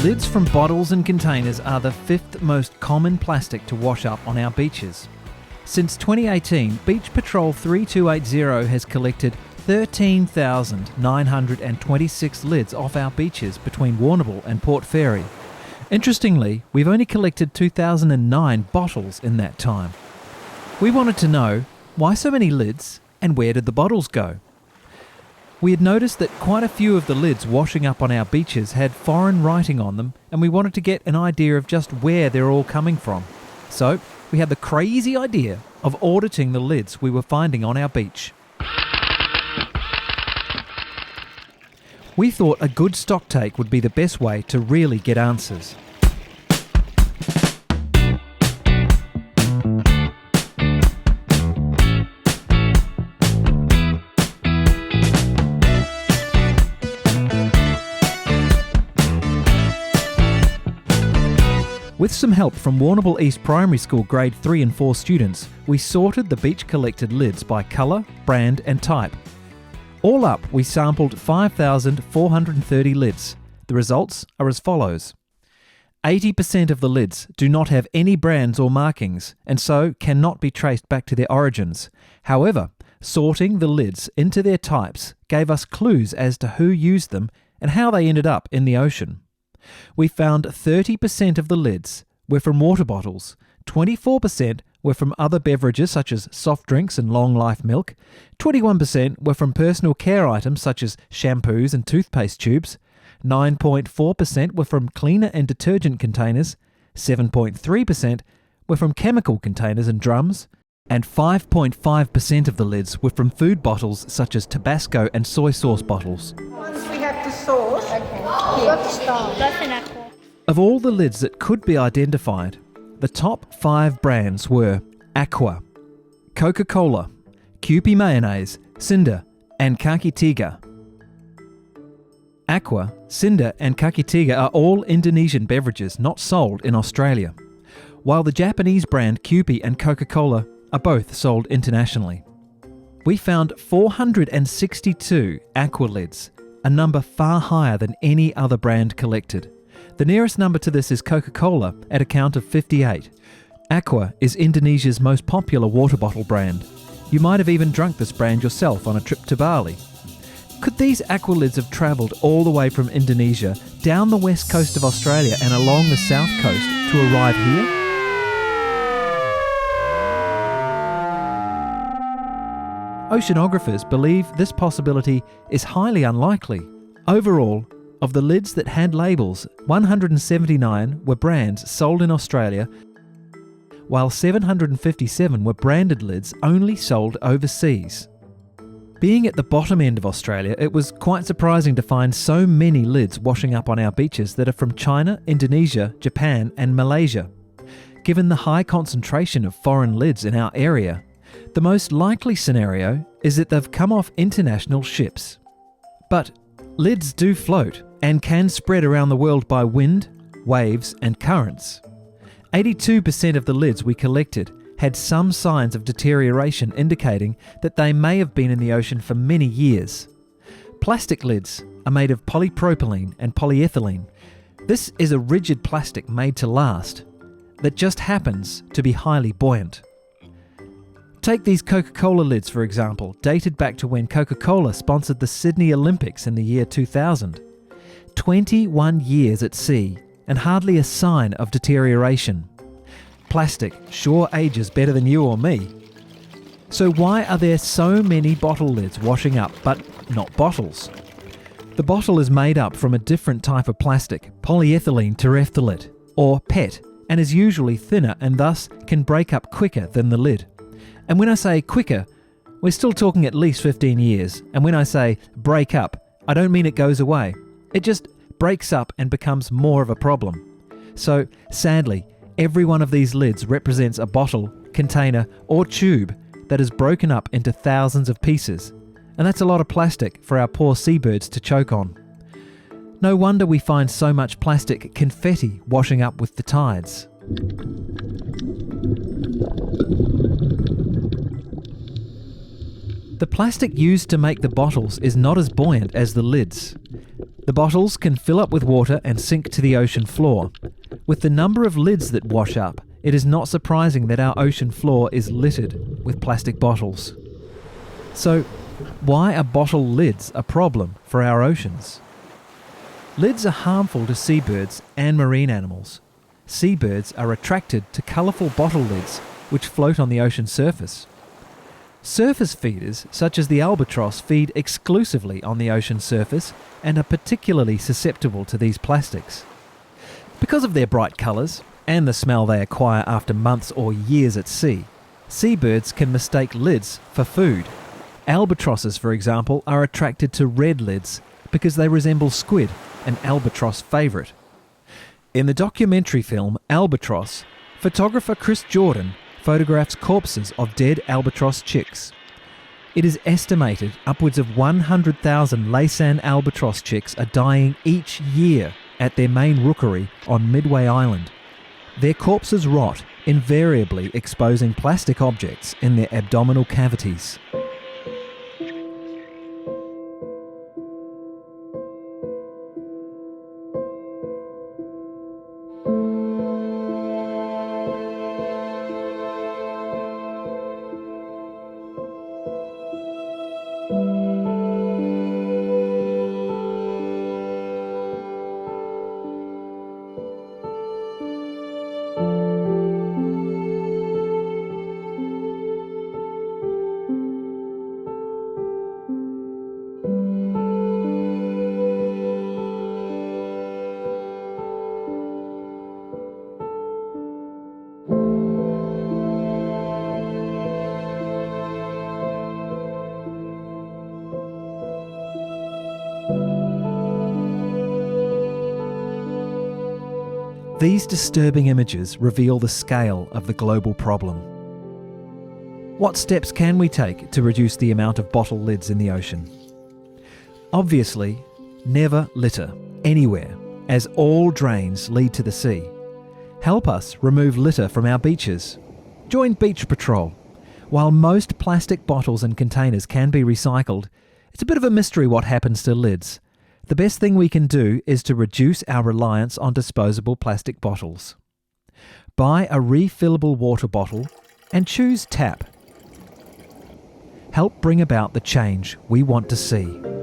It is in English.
Lids from bottles and containers are the fifth most common plastic to wash up on our beaches. Since 2018, Beach Patrol 3280 has collected 13,926 lids off our beaches between Warrnambool and Port Fairy. Interestingly, we've only collected 2,009 bottles in that time. We wanted to know, why so many lids and where did the bottles go? We had noticed that quite a few of the lids washing up on our beaches had foreign writing on them, and we wanted to get an idea of just where they're all coming from. So, we had the crazy idea of auditing the lids we were finding on our beach. We thought a good stocktake would be the best way to really get answers. With some help from Warrnambool East Primary School Grade 3 and 4 students, we sorted the beach collected lids by colour, brand and type. All up, we sampled 5,430 lids. The results are as follows. 80% of the lids do not have any brands or markings, and so cannot be traced back to their origins. However, sorting the lids into their types gave us clues as to who used them and how they ended up in the ocean. We found 30% of the lids were from water bottles, 24% were from other beverages such as soft drinks and long life milk, 21% were from personal care items such as shampoos and toothpaste tubes, 9.4% were from cleaner and detergent containers, 7.3% were from chemical containers and drums, and 5.5% of the lids were from food bottles such as Tabasco and soy sauce bottles. Once we have the sauce, let's start. Of all the lids that could be identified, the top 5 brands were Aqua, Coca-Cola, Kewpie Mayonnaise, Cinder and Kaki Tiga. Aqua, Cinder and Kaki Tiga are all Indonesian beverages not sold in Australia, while the Japanese brand Kewpie and Coca-Cola are both sold internationally. We found 462 Aqua lids, a number far higher than any other brand collected. The nearest number to this is Coca-Cola at a count of 58. Aqua is Indonesia's most popular water bottle brand. You might have even drunk this brand yourself on a trip to Bali. Could these Aqua lids have travelled all the way from Indonesia, down the west coast of Australia and along the south coast to arrive here? Oceanographers believe this possibility is highly unlikely. Overall, of the lids that had labels, 179 were brands sold in Australia, while 757 were branded lids only sold overseas. Being at the bottom end of Australia, it was quite surprising to find so many lids washing up on our beaches that are from China, Indonesia, Japan and Malaysia. Given the high concentration of foreign lids in our area, the most likely scenario is that they've come off international ships. But lids do float and can spread around the world by wind, waves and currents. 82% of the lids we collected had some signs of deterioration indicating that they may have been in the ocean for many years. Plastic lids are made of polypropylene and polyethylene. This is a rigid plastic made to last that just happens to be highly buoyant. Take these Coca-Cola lids for example, dated back to when Coca-Cola sponsored the Sydney Olympics in the year 2000. 21 years at sea and hardly a sign of deterioration. Plastic sure ages better than you or me. So why are there so many bottle lids washing up but not bottles? The bottle is made up from a different type of plastic, polyethylene terephthalate, or PET, and is usually thinner and thus can break up quicker than the lid. And when I say quicker, we're still talking at least 15 years. And when I say break up, I don't mean it goes away. It just breaks up and becomes more of a problem. So, sadly, every one of these lids represents a bottle, container, or tube that is broken up into thousands of pieces. And that's a lot of plastic for our poor seabirds to choke on. No wonder we find so much plastic confetti washing up with the tides. The plastic used to make the bottles is not as buoyant as the lids. The The bottles can fill up with water and sink to the ocean floor. With the number of lids that wash up, it is not surprising that our ocean floor is littered with plastic bottles. So, why are bottle lids a problem for our oceans? Lids are harmful to seabirds and marine animals. Seabirds are attracted to colourful bottle lids which float on the ocean surface. Surface feeders, such as the albatross, feed exclusively on the ocean surface and are particularly susceptible to these plastics. Because of their bright colours and the smell they acquire after months or years at sea, seabirds can mistake lids for food. Albatrosses, for example, are attracted to red lids because they resemble squid, an albatross favourite. In the documentary film Albatross, photographer Chris Jordan photographs corpses of dead albatross chicks. It is estimated upwards of 100,000 Laysan albatross chicks are dying each year at their main rookery on Midway Island. Their corpses rot, invariably exposing plastic objects in their abdominal cavities. These disturbing images reveal the scale of the global problem. What steps can we take to reduce the amount of bottle lids in the ocean? Obviously, never litter anywhere, as all drains lead to the sea. Help us remove litter from our beaches. Join Beach Patrol. While most plastic bottles and containers can be recycled, it's a bit of a mystery what happens to lids. The best thing we can do is to reduce our reliance on disposable plastic bottles. Buy a refillable water bottle and choose tap. Help bring about the change we want to see.